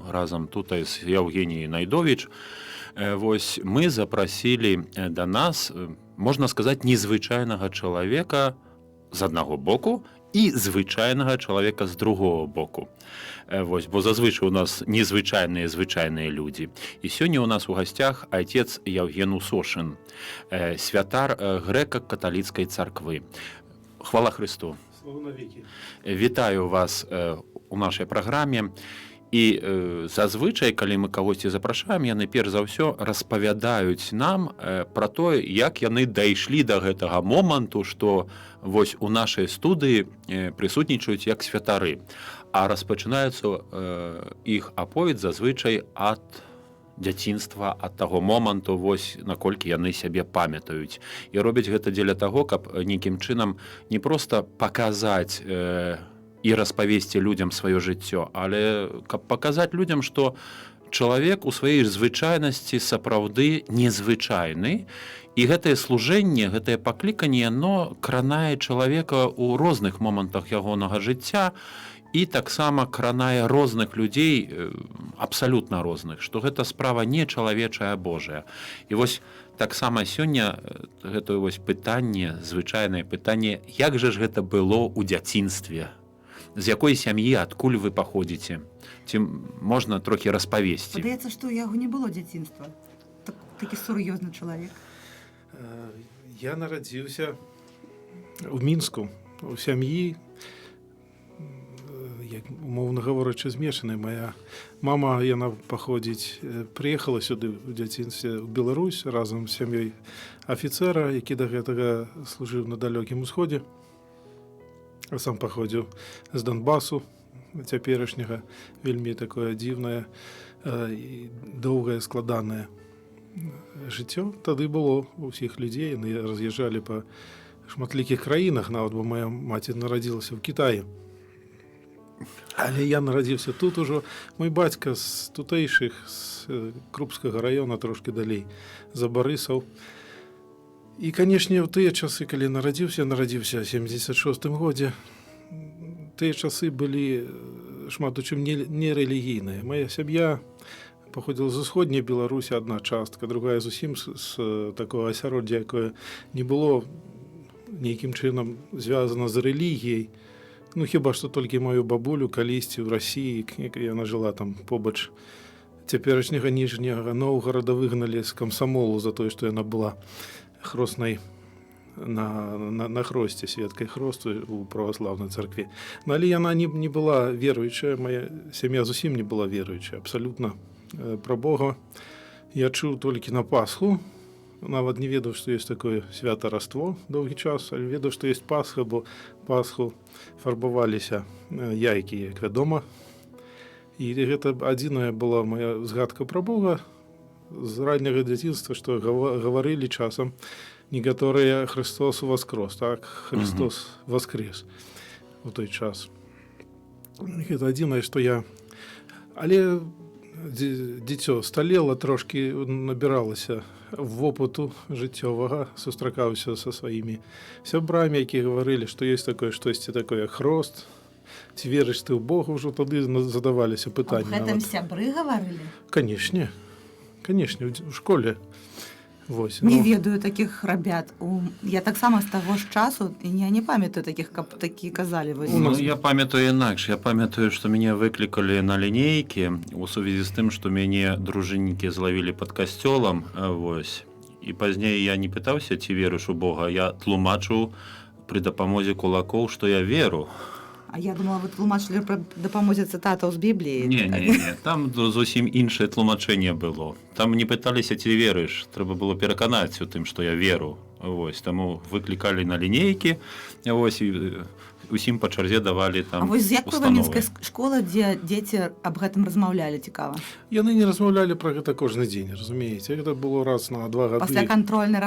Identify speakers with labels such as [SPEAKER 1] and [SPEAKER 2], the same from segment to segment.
[SPEAKER 1] разам тут з Евгеніяй Найдовіч. Вось мы запрасілі да нас, можна сказаць, незвычайнага чалавека з аднаго боку і звычайнага чалавека з другого боку. Вось, бо зазвычай у нас незвычайныя звычайныя людзі. І сёння у нас у гасцях отец Евген Усошин, святар грэка-каталіцкай царквы. Хвала Христу.
[SPEAKER 2] Слава навеки.
[SPEAKER 1] Вітаю вас у нашай праграме. І зазвычай, калі мы кагосьці запрашаем, яны перш за ўсё распавядаюць нам пра тое, як яны дайшлі да гэтага моманту, што вось у нашай студыі прысутнічаюць як святары. А распачынаецца іх аповедь зазвычай ад дзяцінства, ад таго моманту, вось наколькі яны сябе памятаюць. І робяць гэта дзеля таго, каб нейкім чынам не проста паказаць і распавесці людзям сваё жыццё, але каб паказаць людзям, што чалавек у сваёй звычайнасці сапраўды незвычайны, і гэтае служэнне, гэтае пакліканне, яно кранае чалавека ў розных момантах ягонага жыцця і таксама кранае розных людзей, абсалютна розных, што гэта справа не чалавечая, а Божая. І вось таксама сёння гэтае вось пытанне, звычайнае пытанне, як жа ж гэта было ў дзяцінстве? З якой сям'і, адкуль вы паходзіце? Ці можна трохі распавесці?
[SPEAKER 3] Падаецца, што ў яго не было дзяцінства. Такі сур'ёзны чалавек.
[SPEAKER 2] Я нарадзіўся ў Мінску, у сям'і, як умоўна гаворачы, змешанай. Моя мама, яна паходзіць, прыехала сюды ў дзяцінстве ў Беларусь разам з сям'ёй афіцэра, які да гэтага служыў на далёкім усходзе. Сам паходзіў з Донбасу цяперашняга, вельмі такое дзіўнае і доўгае, складанае жыццё. Тады было у ўсіх людзей, яны раз'язджалі па шматлікіх краінах, нават бо моя маці нарадзілася ў Кітаі. Але я нарадзіўся тут ужо. Мой бацька з тутэйшых, з Крупскага раёна, трошкі далей, за Барысаў. І, канешне, ў тыя часы, калі нарадзіўся ў 76-м годзе, тыя часы былі шмат у чым нерэлігійныя. Моя сям'я паходзіла з усходняй Беларусі, адна частка, другая зусім з такога асяроддзя, якое не было нейкім чынам звязана з рэлігіяй. Ну, хіба што толькі мою бабулю калісьці ў Расіі, яна жыла там побач цяперашняга Ніжняга Новгарада, выгналі з камсамолу за тое, што яна была хроснай на хросце, святкай хросту у праваслаўнай царкве. Но але яна не была веруючая, моя сям'я зусім не была веруючая, абсалютна. Пра Бога я чуў толькі на Пасху, нават не ведаў, што ёсць такое свята-раство доўгі час, але ведаў, што ёсць Пасха, бо Пасху фарбаваліся яйкі, як вядома. І гэта адзіная была моя згадка пра Бога з ранняга дзяцінства, што гаварылі часам некаторыя «Христос воскрос», так? «Христос воскрес» у той час. Гэта адзінае, што я... Але дзіцё сталела трошкі, набіралася вопыту жыццёвага, сустракаўся са сваімі сябрамі, якія гаварылі, што ёсць такое штосьці такое хрост. Ці верыш ты ў Бога? Ўжо тады задаваліся пытанні.
[SPEAKER 3] Аб гэтым сябры гаварылі?
[SPEAKER 2] Канешне, у школе. Вось,
[SPEAKER 3] не ведаю такіх рабят. Я таксама з таго ж часу, і я не памятаю такіх, каб такі казалі.
[SPEAKER 1] Ну, я памятаю інакш. Я памятаю, што мяне выклікалі на лінейкі у сувязі з тым, што мяне дружыннікі злавілі пад касцёлам. Вось. І пазней я не пытаўся, ці верыш у Бога. Я тлумачыў пры дапамозе кулакоў, што я веру.
[SPEAKER 3] А я думала, вы тлумачылі пры дапамозе цытатаў з Бібліі.
[SPEAKER 1] Не. Там зусім іншае тлумачэнне было. Там не пыталіся, ці верыш. Трэба было пераканаць у тым, што я веру. Вось. Таму выклікалі на лінейкі. Вось. І усім па чарзе давалі там
[SPEAKER 3] установы. А вось з якой мінскай школы, дзе дзеці аб гэтым размаўлялі, цікава?
[SPEAKER 2] Яны не размаўлялі пра гэта кожны дзень, разумееце? Гэта было раз на 2 гады.
[SPEAKER 3] Пасля кантрольнай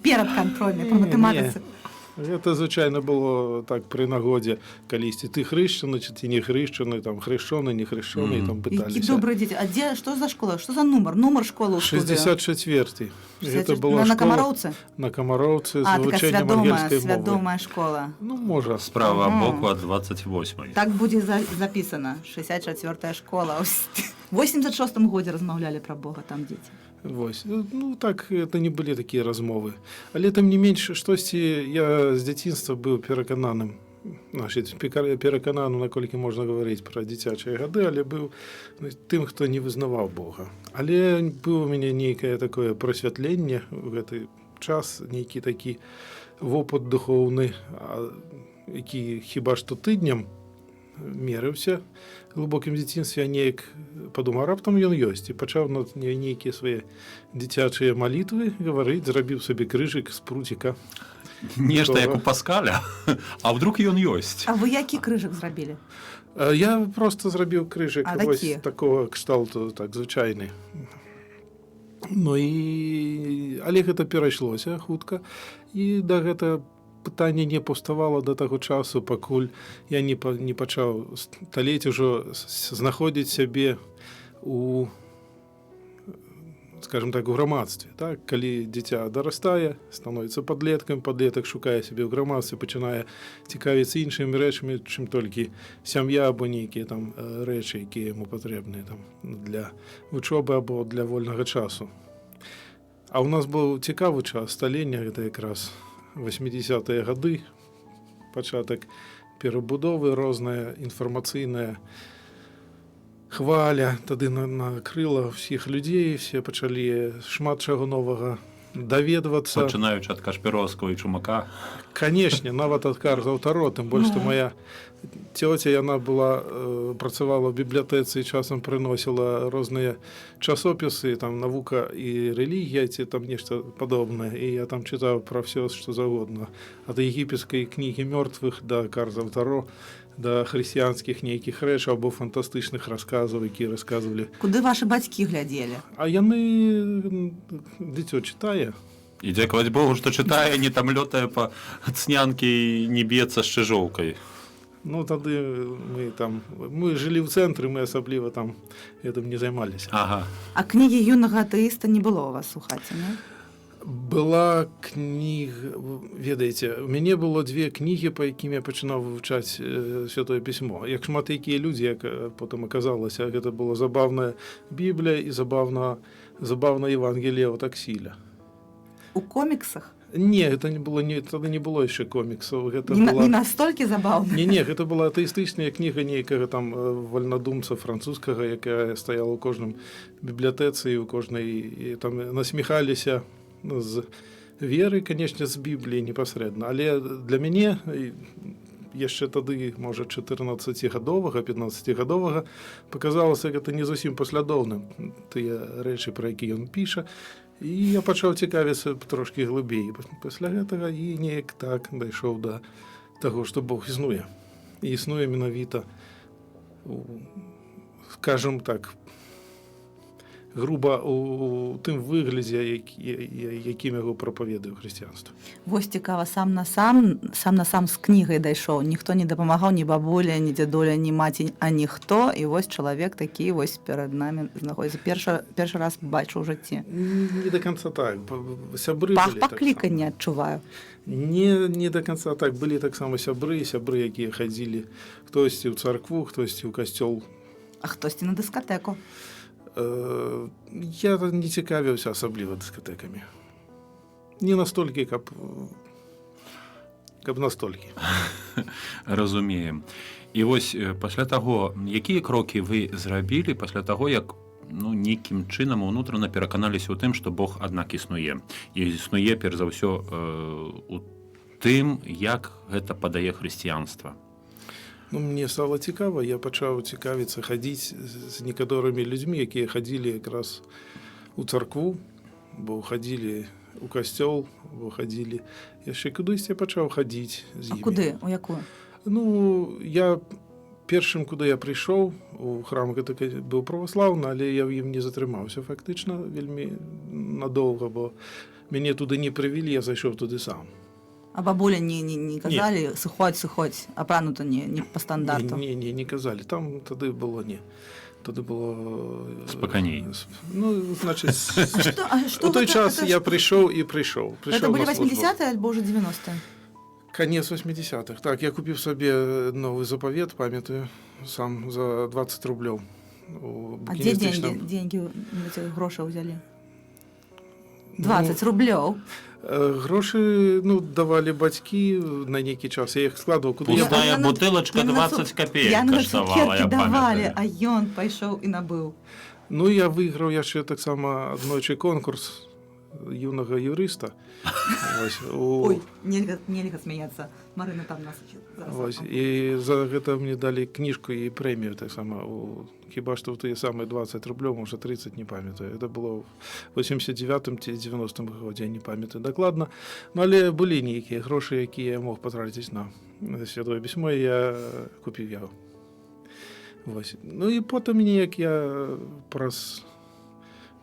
[SPEAKER 3] перад кантрольнай па матэматыцы.
[SPEAKER 2] Гэта звычайна было так пры нагодзе, калісьці ты хрышчаны, ці не хрышчаны, там хрышчоны, не хрышчоны, там пыталіся.
[SPEAKER 3] Які добры дзеці. А дзе, што за школа? Што за нумар? Нумар школы ў студыю?
[SPEAKER 2] 64-й. Гэта была
[SPEAKER 3] на Камароўцы?
[SPEAKER 2] На Камароўцы, з вывучэннем ангельскай мовы.
[SPEAKER 3] Свядомая школа.
[SPEAKER 2] Ну, можа.
[SPEAKER 1] Справа боку ад 28-й.
[SPEAKER 3] Так будзе запісана. 64-я школа. В 86-м годзе размаўлялі пра Бога там дзеці.
[SPEAKER 2] Вось. Ну так, это не былі такія размовы. Але тым не менш, штосьці я з дзяцінства быў перакананым. Значит, перакананым, наколькі можна гаварыць пра дзіцячыя гады, але быў тым, хто не вызнаваў Бога. Але быў у мяне нейкае такое прасвятленне ў гэты час, нейкі такі вопыт духоўны, які хіба што тыдням мерыўся. В глыбокім дзяцінстве я неяк падумаў, раптам ён ёсць, і пачаў на нейкія свае дзіцячыя малітвы гаварыць, зрабіў сабе крыжык з пруціка.
[SPEAKER 1] Нешта як у Паскаля, а вдруг ён ёсць.
[SPEAKER 3] А вы які крыжык зрабілі?
[SPEAKER 2] Я просто зрабіў крыжык вось
[SPEAKER 3] такі?
[SPEAKER 2] такого кшталту, так, звычайны. Ну і... Але гэта перайшлося хутка, і да гэта пытанне не паўставала да таго часу, пакуль я не пачаў сталець ужо знаходзіць сябе у, скажем так, у грамадстве. Так? Калі дзіця дарастае, становіцца падлеткам, падлетак шукае сябе ў грамадстве, пачынае цікавіцца іншымі рэчамі, чым толькі сям'я або нейкія там рэчы, якія яму патрэбныя там для вучобы або для вольнага часу. А ў нас быў цікавы час сталення, гэта якраз 80-е гады, пачатак перабудовы, розная інфармацыйная хваля тады накрыла ўсіх людзей, все пачалі шмат чаго новага даведвацца.
[SPEAKER 1] Пачынаючы ад Кашпіроўскага і Чумака.
[SPEAKER 2] Канешне, нават ад Карла Таро, тым больш, што моя цёця, яна была, працавала ў бібліятэцы і часам прыносіла розныя часопісы, там навука і рэлігія, ці там нешта падобнае, і я там чытаў пра ўсё, што заўгодна. Ад егіпецкай кнігі мёртвых да Карла Таро, да хрысціянскіх нейкіх рэчаў або фантастычных расказаў, якія расказвалі.
[SPEAKER 3] Куды вашы бацькі глядзелі?
[SPEAKER 2] А яны, дзіцё чытае.
[SPEAKER 1] І дзякаваць Богу, што чытае, не там лётае па цнянкі і не б'ецца з чыжоўкай.
[SPEAKER 2] Ну, тады мы жылі ў цэнтры, мы асабліва там гэтым не займаліся.
[SPEAKER 1] Ага.
[SPEAKER 3] А кнігі юнага атэіста не было у вас у хаце, не?
[SPEAKER 2] Была кніга, ведаеце, у мяне было 2 кнігі, па якім я пачынаў вывучаць святое пісьмо. Як шмат якія людзі, як потым аказалася, гэта была забавная Біблія і забавна Евангелие от Аксіля.
[SPEAKER 3] У коміксах?
[SPEAKER 2] Не, гэта не было, тады не было яшчэ коміксаў.
[SPEAKER 3] Не настолькі забаўна?
[SPEAKER 2] Не, гэта была атэістычная кніга нейкага там вальнадумца французскага, якая стаяла ў кожным бібліятэцы, у кожнай, там насміхаліся з веры, канешне, з Бібліі непасрэдна. Але для мяне яшчэ тады, можа, 14-гадовага, 15-гадовага, паказалася гэта не зусім паслядоўным, тыя рэчы, пра які ён піша. І я пачаў цікавіцца трошкі глыбей. Пасля гэтага і неяк так дайшоў да таго, што Бог існуе. І існуе менавіта, скажем так, груба у тым выглядзе, якім яго прапаведуе хрысціянства.
[SPEAKER 3] Вось цікава, сам на сам з кнігай дайшоў. Ніхто не дапамагаў, ні бабуля, ні дзядуля, ні маці, а ніхто. І вось чалавек такі вось перад намі знаходзіцца. Першы раз бачу ў жыцці.
[SPEAKER 2] Не да канца так. Сябры былі так.
[SPEAKER 3] Пакліканне адчуваю.
[SPEAKER 2] Не да канца так. Былі таксама сябры, якія хадзілі хтосьці ў царкву, хтосьці ў касцёл.
[SPEAKER 3] А хтосьці на дыскатэку.
[SPEAKER 2] Я не цікавіўся асабліва дыскатэкамі. Не настолькі, каб настолькі.
[SPEAKER 1] Разумеем. І вось пасля таго, якія крокі вы зрабілі пасля таго, як нейкім чынам унутрана пераканаліся ў тым, што Бог аднак існуе. І існуе, перш за ўсё, у тым, як гэта падае хрысціянства.
[SPEAKER 2] Мне стало цікава, я пачаў цікавіцца, хадзіць з некаторымі людзьмі, якія хадзілі якраз у царкву, бо хадзілі у касцёл, бо хадзілі яшчэ кудысьці пачаў хадзіць з імі.
[SPEAKER 3] А куды? У якую?
[SPEAKER 2] Я першым, куды я прыйшоў, у храм гэта быў праваслаўны, але я ў ім не затрымаўся фактычна вельмі надоўга, бо мяне туды не прывілі, я зайшоў туды сам.
[SPEAKER 3] А бабуля не казалі, сыходзь, апранута не па стандарту?
[SPEAKER 2] Не казалі. Там тады было не. Тады было...
[SPEAKER 1] Спакайней.
[SPEAKER 2] Значыць, у той час я прыйшоў.
[SPEAKER 3] Гэта былі 80-е альбо ўжо 90-е?
[SPEAKER 2] Канец 80-х. Так, я купіў сабе новы запавет, памятаю, сам за 20 рублёў. у
[SPEAKER 3] А где
[SPEAKER 2] букиністычным.
[SPEAKER 3] деньги эти гроши взяли? 20 рублёў.
[SPEAKER 2] Грошы давалі бацькі на нейкі час. Я іх складваў куды я.
[SPEAKER 1] Пустая
[SPEAKER 3] Яны на-
[SPEAKER 1] бутылачка
[SPEAKER 3] яны на
[SPEAKER 1] 20
[SPEAKER 3] цу-
[SPEAKER 1] копеек
[SPEAKER 3] яны на
[SPEAKER 1] каштавала,
[SPEAKER 3] цукеркі
[SPEAKER 1] я
[SPEAKER 3] давалі,
[SPEAKER 1] памятаю.
[SPEAKER 3] а ён пайшоў і набыў.
[SPEAKER 2] Я выйграў яшчэ таксама аднойчы конкурс юнага юрыста.
[SPEAKER 3] Ой, нельга смяяцца. Марына там нас зараз.
[SPEAKER 2] І за гэта мне далі кніжку і прэмію таксама. Хіба што ў тыя самыя 20 рублёў, можа 30, не памятаю. Это было в 89-м ці 90-м годзе, я не памятаю дакладна. Але былі нейкія грошы, якія я мог патраціць на святое пісьмо, і я купіў яго. І потым неяк я праз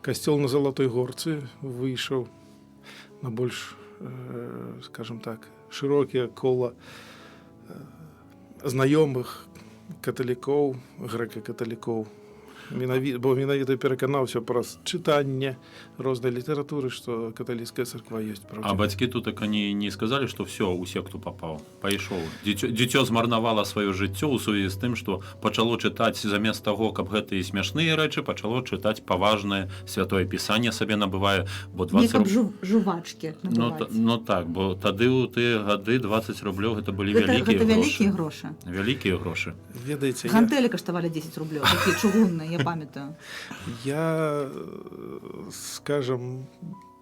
[SPEAKER 2] касцёл на Залатой Горцы выйшаў на больш, скажем так, шырокія кола знаёмых каталікоў, грэка-каталікоў. Бо менавіта пераканаўся праз чытанне рознай літаратуры, што каталіцкая царква ёсць.
[SPEAKER 1] А бацькі тут так они не сказали, что все, у секту попал, пайшоў. Дзіцё змарнавала сваё жыццё ў сувязі з тым, што пачало чытаць замест таго, каб гэтыя смешныя рэчы, пачало чытаць паважнае святое пісанне сабе набывае, бо 20 рублёў.
[SPEAKER 3] Жувачкі набываць.
[SPEAKER 1] Так, бо тады ў тыя гады 20 рублёў гэта былі
[SPEAKER 3] Гэта
[SPEAKER 1] вялікія
[SPEAKER 3] вялікія
[SPEAKER 1] грошы.
[SPEAKER 3] грошы.
[SPEAKER 1] Вялікія грошы.
[SPEAKER 2] Ведаеце,
[SPEAKER 3] Гантэлі каштавалі 10 рублёў, такія чугунныя, я памятаю.
[SPEAKER 2] я, скажем,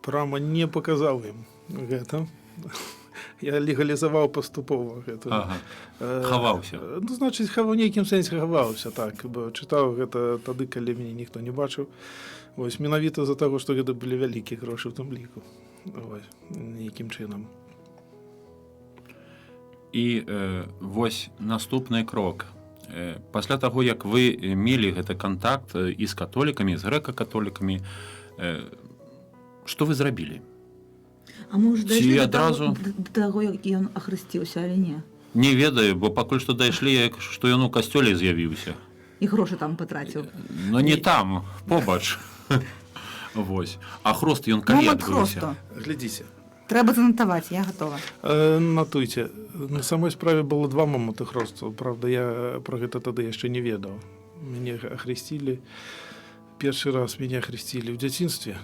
[SPEAKER 2] прямо не паказаў ім гэта. Я легалізаваў паступова гэта.
[SPEAKER 1] Ага. Хаваўся.
[SPEAKER 2] Значыць, у нейкім сэнсе хаваўся, так, бо чытаў гэта тады, калі мяне ніхто не бачыў. Менавіта з-за таго, што гэта былі вялікія грошы ў тым ліку. Нейкім чынам.
[SPEAKER 1] І вось наступны крок. Пасля таго, як вы мелі гэты кантакт і з католікамі, з грэка-католікамі, што вы зрабілі?
[SPEAKER 3] А мы ўжо
[SPEAKER 1] Ці
[SPEAKER 3] дайшлі
[SPEAKER 1] адразу?
[SPEAKER 3] да таго, як ён ахрысціўся, але не.
[SPEAKER 1] Не ведаю, бо пакуль што дайшлі, што ён у касцёле з'явіўся.
[SPEAKER 3] І грошы там патраціў.
[SPEAKER 1] Но не там, побач. Вось. А хрост ён калі
[SPEAKER 3] Момант
[SPEAKER 1] адбыўся?
[SPEAKER 3] хросту.
[SPEAKER 2] Глядзіце.
[SPEAKER 3] Трэба занатаваць, я гатова.
[SPEAKER 2] Натуйце. На самой справе было 2 моманты хросту. Правда, я пра гэта тады яшчэ не ведаў. Мяне ахрысцілі. Першы раз мяне ахрысцілі ў дзяцінстве.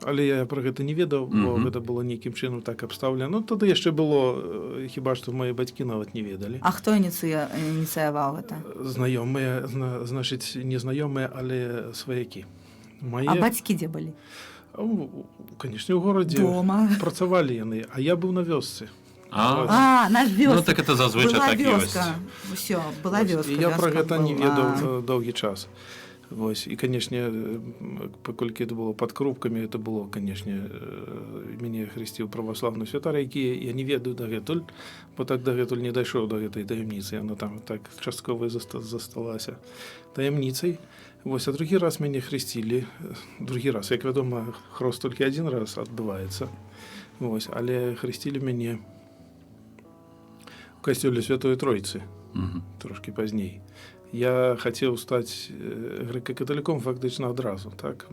[SPEAKER 2] Але я пра гэта не ведаў, бо гэта было нейкім чынам так абстаўлена. Тады яшчэ было, хіба што мае бацькі нават не ведалі.
[SPEAKER 3] А хто ініцыяваў гэта?
[SPEAKER 2] Знаёмыя, значыць, не знаёмыя, але сваякі.
[SPEAKER 3] А бацькі дзе былі?
[SPEAKER 2] Канешне, у горадзе.
[SPEAKER 3] Дома.
[SPEAKER 2] Працавалі яны, а я быў на вёсцы.
[SPEAKER 3] На вёска.
[SPEAKER 1] Ну, так это зазвычай так ёсць.
[SPEAKER 3] Усё, была вёска.
[SPEAKER 2] І я пра гэта не
[SPEAKER 3] была.
[SPEAKER 2] ведаў доўгі час. І, канешне, паколькі это было пад крупкамі, это было, канешне, мяне хрысціў праваслаўны святар, які я не ведаю дагэтуль, бо так дагэтуль не дайшоў да гэтай таямніцы. Яна там так часткова засталася таямніцай. А другі раз мяне хрысцілі. Другі раз, як вядома, хрост толькі адзін раз адбываецца. Але хрысцілі мяне у касцёле Святой Тройцы, трошкі пазней. Я хацеў стаць грэка-каталіком фактычна адразу, так?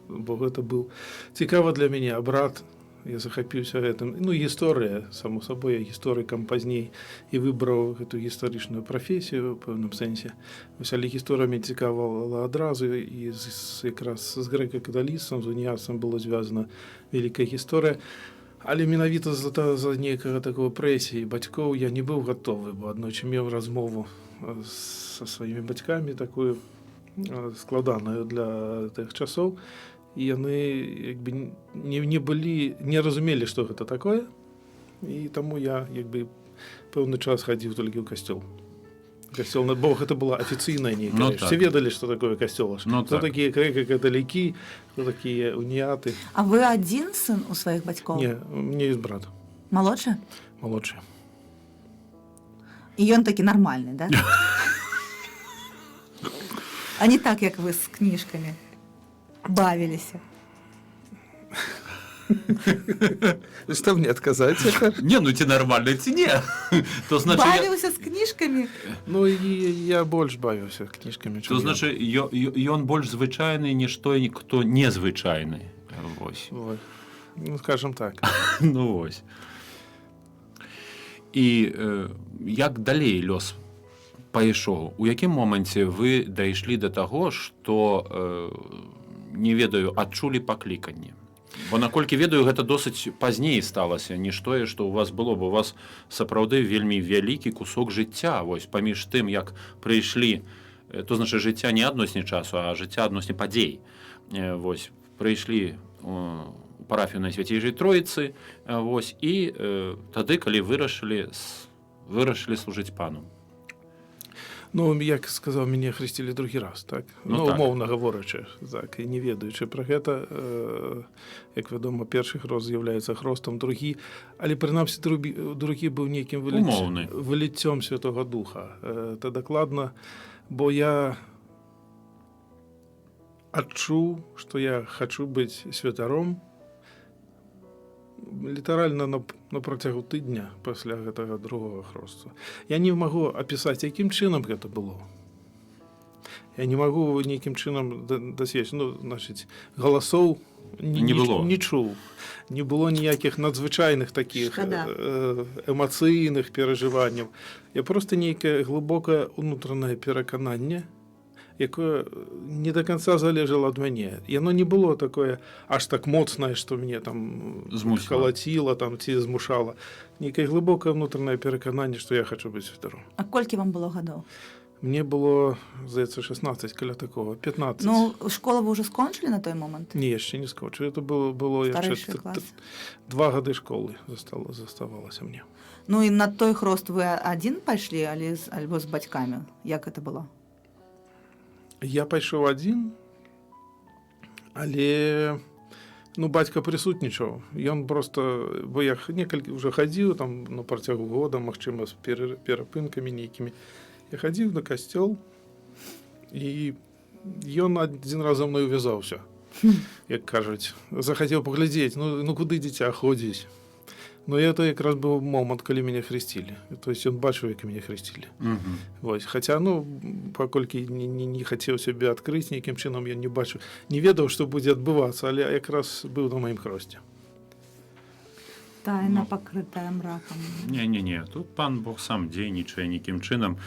[SPEAKER 2] Бо гэта быў цікава для мяне абрад. Я захапіўся гэтым. Гісторыя, само сабой, я гісторыкам пазней і выбраў гэту гістарычную прафесію ў пэўным сэнсе. Але гісторыя мяне цікавала адразу, і якраз з грэка-каталіцтвам, з уніяцтвам было звязана вялікая гісторыя. Але менавіта з-за нейкага такого прэсіі бацькоў я не быў гатовы, бо аднойчы меў размову са сваімі бацькамі, такую складаную для тых часоў. І яны не разумелі, што гэта такое. І таму я пэўны час хадзіў толькі ў касцёл. Бо гэта была афіцыйная нейкая. Все ведалі, што такое касцёл. Хто такія грэка-каталікі, хто такія уніяты.
[SPEAKER 3] А вы адзін сын у сваіх бацькоў?
[SPEAKER 2] Не, у мяне ёсць брат.
[SPEAKER 3] Малодшы?
[SPEAKER 2] Малодшы.
[SPEAKER 3] І ён такі нармальны, да? А не так, як вы з кніжкамі бавіліся.
[SPEAKER 2] Што мне адказаць?
[SPEAKER 1] Не, ці нармальна, ці не.
[SPEAKER 3] Бавіўся з кніжкамі?
[SPEAKER 2] Я больш бавіўся кніжкамі.
[SPEAKER 1] То значыць, ён больш звычайны, ніж той, хто незвычайны. Вось.
[SPEAKER 2] Скажем так.
[SPEAKER 1] Вось. І як далей лёс пайшоў. У якім моманце вы дайшлі да таго, што не ведаю, адчулі пакліканне? Бо наколькі ведаю, гэта досыць пазней сталася, не тое, што ў вас было, бо у вас сапраўды вельмі вялікі кусок жыцця. Вось паміж тым, як прыйшлі, то значыць жыцця не адносне часу, а жыцця адносне падзей. Вось прыйшлі у парафію Найсвяцейшай Троіцы, вось, і тады, калі вырашылі служыць пану.
[SPEAKER 2] Ну, як сказаў, мяне хрысцілі другі раз, так?
[SPEAKER 1] Ну, так.
[SPEAKER 2] Умоўна гаворачы, так, і не ведаючы пра гэта, як вядома, першы хрост з'яўляецца хростам, другі, але прынамсі другі быў нейкім выліццём Святога Духа. Это дакладна, бо я адчуў, што я хачу быць святаром літаральна на працягу тыдня пасля гэтага другога хросту. Я не магу апісаць, якім чынам гэта было. Я не магу нейкім чынам дасведчыць. Ну, значыць, галасоў не чуў. Не было ніякіх надзвычайных такіх эмацыйных перажыванняў. Я проста нейкае глыбокае ўнутранае перакананне, якое не до конца залежало ад мяне. Яно не было такое аж так моцнае, што мне там калаціла там, ці змушала. Нейкае глыбокае ўнутранае перакананне, што я хачу быць святаром.
[SPEAKER 3] А колькі вам было гадоў?
[SPEAKER 2] Мне было, здаецца, 16, каля такого, 15.
[SPEAKER 3] Ну, школу вы ўжо скончылі на той момант?
[SPEAKER 2] Не, яшчэ не скончыў. Это было яшчэ 2 гады школы заставалася мне.
[SPEAKER 3] Ну і на той хрост вы адзін пайшлі, альбо з бацькамі? Як гэта было?
[SPEAKER 2] Я пайшоў адзін, але бацька прысутнічаў. Ён проста, бо я некалькі ўжо хадзіў там на працягу года, магчыма, з перапынкамі нейкімі. Я хадзіў на касцёл, і ён адзін раз за мною вязаўся, як кажуць. Захацеў паглядзець, ну куды дзіця ходзіць. Ну, это якраз быў момант, калі мяне хрысцілі. То есть ён бачыў, як мяне хрысцілі. Вось. Хаця, паколькі не хацеў сябе адкрыць нейкім чынам, я не бачыў, не ведаў, што будзе адбывацца, але якраз быў на маім хросце.
[SPEAKER 3] Тайна пакрытая мракам.
[SPEAKER 1] Не. Тут пан Бог сам дзейнічае нейкім чынам,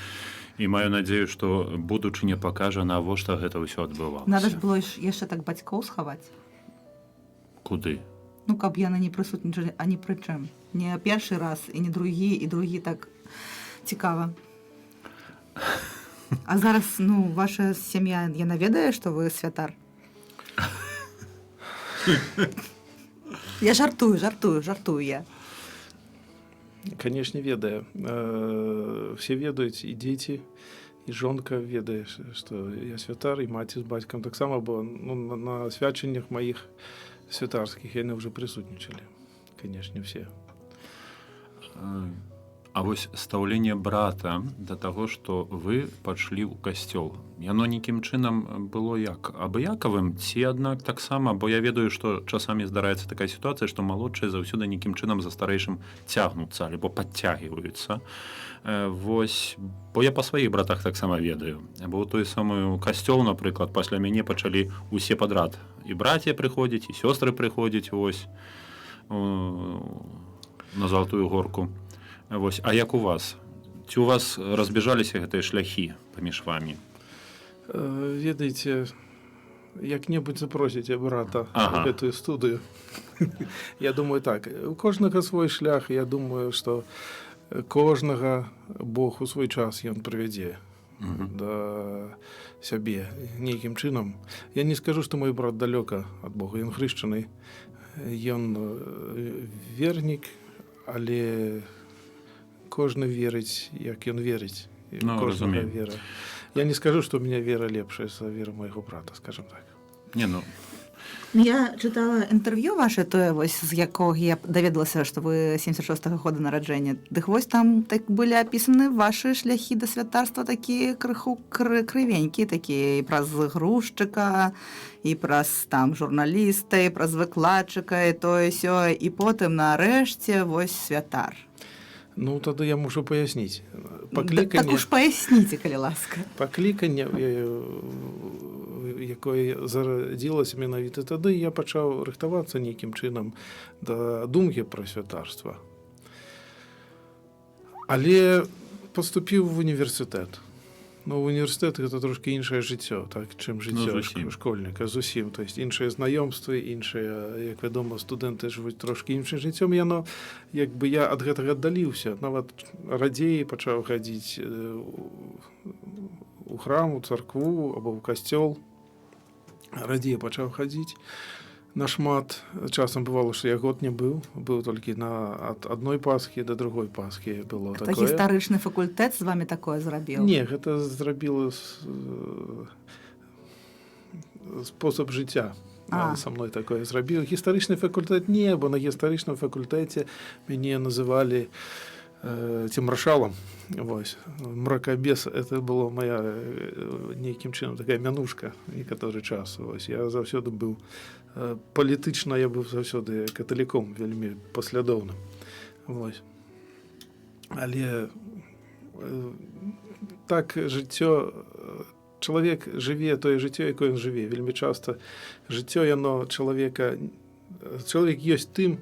[SPEAKER 1] і маю надзею, што будучыня пакажа, навошта гэта ўсё адбывалася.
[SPEAKER 3] Надо ж было яшчэ так бацькоў схаваць.
[SPEAKER 1] Куды?
[SPEAKER 3] Ну, каб яны не прысутнічалі, а ні пры чым. Не першы раз, і не другі, і другі так цікава. А зараз, ваша сям'я, яна ведае, што вы святар? Я жартую я.
[SPEAKER 2] Канешне, ведае. Все ведаюць, і дзеці, і жонка ведае, што я святар, і маці з бацькам таксама, бо на свячаннях маіх святарскіх яны ўжо прысутнічалі. Канешне, все.
[SPEAKER 1] А вось стаўленне брата да таго, што вы пашлі ў касцёл, яно нейкім чынам было як? Абыякавым ці аднак таксама, бо я ведаю, што часамі здараецца такая сітуацыя, што малодшыя заўсёды нейкім чынам за старэйшым цягнуцца альбо падцягваюцца. Вось, бо я па сваіх братах таксама ведаю. Бо ў той самую касцёл, напрыклад, пасля мяне пачалі усе падрад. І браці прыходзяць, і сёстры прыходзяць, вось, на Золотую горку. Вось, а як у вас? Ці у вас разбежаліся гэтыя шляхі паміж вамі?
[SPEAKER 2] Ведаеце, як-небудзь запросіце брата в гэтую студыю. Я думаю так, у кожнага свой шлях, я думаю, што кожнага Бог у свой час ён прывядзе да сябе нейкім чынам. Я не скажу, што мой брат далёка ад Бога, ён хрышчаны, ён вернік, але кожны верыць, як ён верыць. Кожнага вера. Я не скажу, што ў мяне вера лепшая за веру майго брата, скажем так.
[SPEAKER 3] Я чытала інтэрв'ю ваше, тое, вось, з якога я даведалася, што вы 76-го года нараджэння. Дык вось там так былі апісаны вашы шляхі да святарства такія крыху крывенькія, такія і праз грузчыка, і праз там журналіста, і праз выкладчыка, і тое сёе, і потым нарэшце вось святар.
[SPEAKER 2] Ну, тады я мушу паясніць.
[SPEAKER 3] Так уж паясніце, калі ласка.
[SPEAKER 2] Пакліканне, якое зарадзілася менавіта тады, я пачаў рыхтавацца нейкім чынам да думкі пра святарства. Але паступіў в універсітэт. Ну, університет гэта трошки іншае жыццё, так, чым жыццё
[SPEAKER 1] зусім.
[SPEAKER 2] школьніка, зусім. То есть іншыя знаёмствы, іншыя, як вядома, студэнты жывуць трошки іншым жыццём. Яно, як бы я ад гэтага аддаліўся, нават радзей пачаў хадзіць у храм, у царкву або ў касцёл. Радзей пачаў хадзіць. Нашмат часам бывало, што я год не быў толькі ад адной Пасхі да другой Пасхі было
[SPEAKER 3] То
[SPEAKER 2] такое.
[SPEAKER 3] гістарычны факультэт з вами такое зрабіў?
[SPEAKER 2] Не, гэта зрабіла спосаб жыцця. Са мной такое зрабіў. Гістарычны факультэт не, бо на гістарычным факультэце мяне называлі ці маршалам. Вось. Мракабес, это было моя нейкім чынам такая мянушка некаторы час. Вось. Я заўсёды быў палітычна, я быў заўсёды каталіком, вельмі паслядоўным. Вось. Але так жыццё, чалавек жыве тое жыццё, якое ён жыве. Вельмі часта жыццё яно чалавек ёсць тым,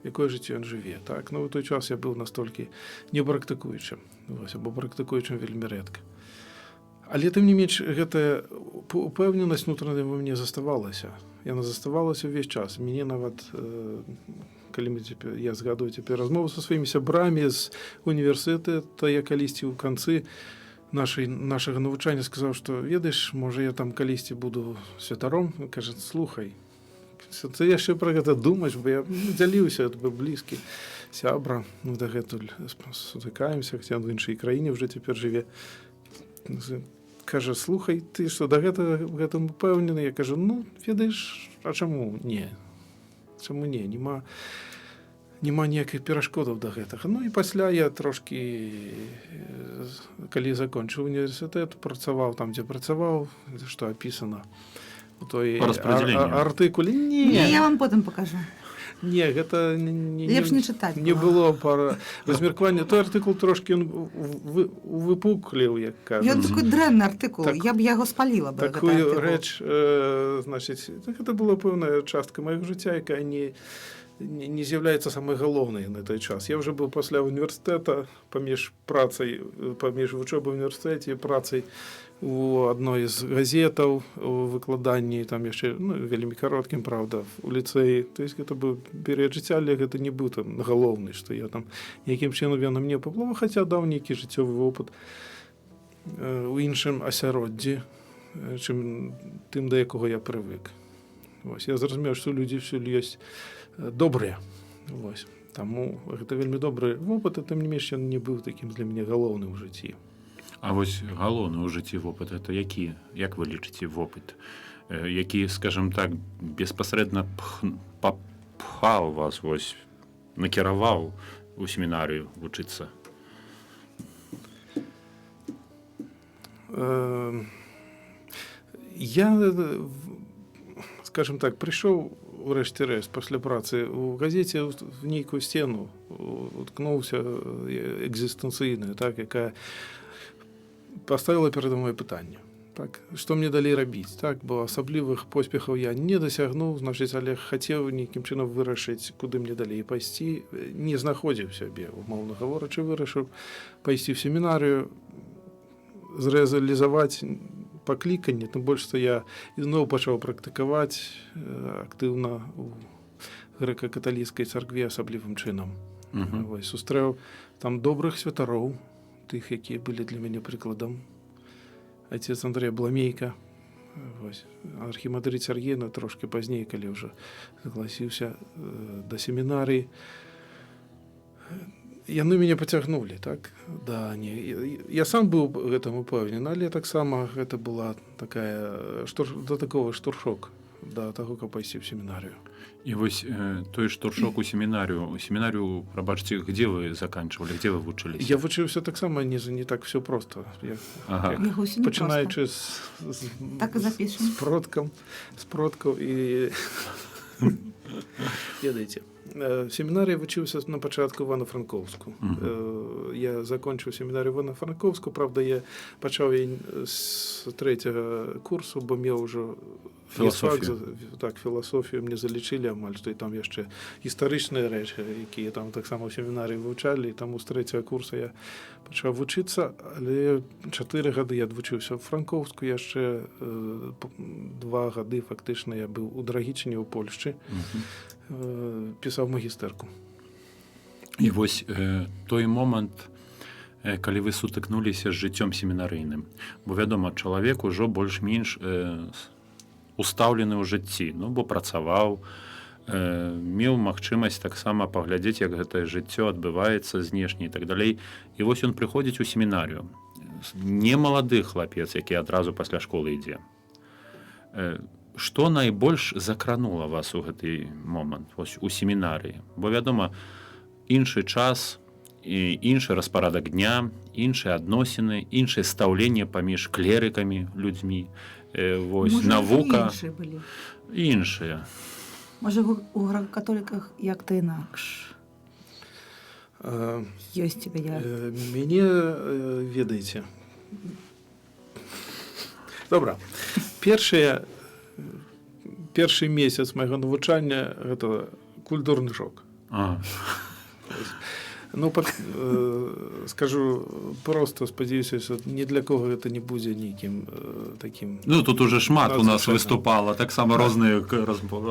[SPEAKER 2] якое жыццё ён жыве. Так? Ну, у той час я быў настолькі непрактыкуючым, або практыкуючым вельмі рэдка. Але тым не менш, гэтая упэўненасць унутраная ва мне заставалася. Яна заставалася ўвесь час. Мяне нават, калі я згадую цяпер размову са сваімі сябрамі з універсітэта, я калісьці ў канцы нашага навучання сказаў, што ведаеш, можа я там калісьці буду святаром. Кажа, слухай, ты яшчэ пра гэта думаеш, бо я дзяліўся, это быў блізкі сябра, мы дагэтуль сутыкаемся, хаця ў іншай краіне вже цяпер жыве. Кажа, слухай, ты што, да гэтым упэўнены? Я кажу, ну, ведаеш, а чаму не? Чаму не? Нема ніякіх перашкодаў да гэтага. Ну і пасля я трошкі, калі закончыў універсітэт, працаваў там, дзе працаваў, што апісана у той артыкуле.
[SPEAKER 3] Не, я вам потым пакажу.
[SPEAKER 2] Не, гэта
[SPEAKER 3] лепш не чытаць.
[SPEAKER 2] Не было пара размеркавання. Той артыкул трошкі выпукліў, як кажуць.
[SPEAKER 3] Ён такой дрэнны артыкул, я б яго спаліла бы.
[SPEAKER 2] Такую рэч, значыць, гэта была пэўная частка майго жыцця, якая не з'яўляецца самай галоўнай на той час. Я ўжо быў пасля універсітэта, паміж вучобай ў універсітэце і працай у адной з газетаў, у выкладанні, там яшчэ, ну, вельмі кароткім, правда, у ліцэі. То есть гэта быў перыяд жыцця, але гэта не быў там галоўны, што я там якім чынам я на мне паплыла, хаця даў нейкі жыццёвы вопыт у іншым асяроддзі, чым тым, да якога я прывык. Вось. Я зразумеў, што людзі ўсюль ёсць добрыя. Вось. Таму гэта вельмі добры вопыт, а тым не менш ён не быў такім для мяне галоўным у жыцці.
[SPEAKER 1] А вось галоўны ў жыцці вопыт, это які, як вы лічыце вопыт, які, скажем так, беспасрэдна папхаў вас, вось, накіраваў у семінарыю вучыцца?
[SPEAKER 2] Я, скажем так, прыйшоў урэшце рэшт пасля працы у газеце в нейкую сцену, уткнуўся экзістэнцыйную, так, якая паставіла перада мной пытанне. Так, што мне далей рабіць? Так, бо асаблівых поспехаў я не дасягнуў, значыць, але хацеў нейкім чынам вырашыць, куды мне далей пайсці. Не знаходзіў сябе, умоўна гаворачы, вырашыў пайсці ў семінарыю, зрэалізаваць пакліканне, тым больш, што я ізноў пачаў практыкаваць актыўна у грэка-каталіцкай царкве асаблівым чынам. Вось, сустрэў там добрых святароў, тых, якія былі для мяне прыкладам. Отец Андрей Бламейка, архімандрыт Сергей, трошки пазней, калі ўжо загласіўся да семінарыі. Яны мяне пацягнулі, так? Да, не. Я сам быў гэтым упэўнены, але таксама гэта была такая дадатковы штуршок да таго, каб пайсці ў семінарыю.
[SPEAKER 1] І вось той штуршок у семінарыю, прабачце, где вы заканчивали, где вы вучыліся?
[SPEAKER 2] Я вучыўся таксама не так все просто. Пачынаючы з продкаў і ведаеце. В семінарі вчився на початку Івано-Франковську. Я закінчив семінарію Івано-Франковську, правда, я почав її з 3-го курсу, бо я вже
[SPEAKER 1] Філософію.
[SPEAKER 2] Так, філософію мені залічили, амаль, що і там є ще історичні речі, які там так само в семінарі вивчали, і тому з 3-го курсу я почав вчитися, але 4 роки я вчився в Франковську, я ще 2 роки фактично я був у Драгічині, у Польщі, писав магістерку.
[SPEAKER 1] І вось той момант, калі вы сутыкнуліся з жыццём семінарыйным. Бо, вядома, чалавек ужо больш-менш устаўлены ў жыцці, ну, бо працаваў, меў магчымасць таксама паглядзець, як гэтае жыццё адбываецца знешне і так далей. І вось ён прыходзіць у семінарыю. Не малады хлапец, які адразу пасля школы ідзе. Што найбольш закранула вас у гэты момант, вось у семінарыі? Бо, вядома, іншы час, і іншы распарадак дня, іншыя адносіны, іншае стаўленне паміж клерыкамі, людзьмі, вось,
[SPEAKER 3] Можа,
[SPEAKER 1] навука,
[SPEAKER 3] іншыя былі.
[SPEAKER 1] іншыя.
[SPEAKER 3] Можа, у грэка-католіках як-то інакш. Ёсць тебе я.
[SPEAKER 2] Мяне ведаеце. Добра. Першы месяц майго навучання гэта культурны шок. Ну, скажу просто, спадзяюся, що ні для кого гэта не будзе нейкім такім...
[SPEAKER 1] Ну, тут уже шмат у нас выступала, таксама розныя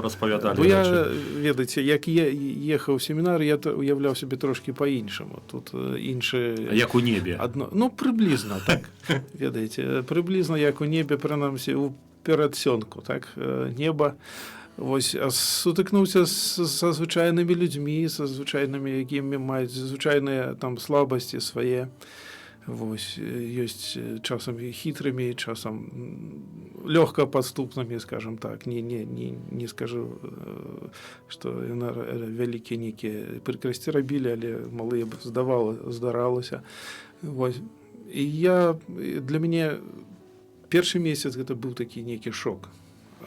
[SPEAKER 1] распавядалі.
[SPEAKER 2] Бо я, ведаеце, як я ехаў у семінар, я уяўляў сябе трошкі па-іншаму. Тут іншы...
[SPEAKER 1] Як у небе.
[SPEAKER 2] Ну, прыблізна, так. Ведаеце, прыблізна як у небе, прынамсі, у перадсёнку, так, неба. Вось, а сутыкнуўся са звычайнымі людзьмі, са звычайнымі, якімі маюць звычайныя там слабасці свае. Вось, ёсць часам хітрымі, часам лёгка падступнымі, скажем так. Не скажу, што вялікія нейкія прыкрасці рабілі, але малыя здаралася. Вось. І для мяне першы месяц гэта быў такі нейкі шок.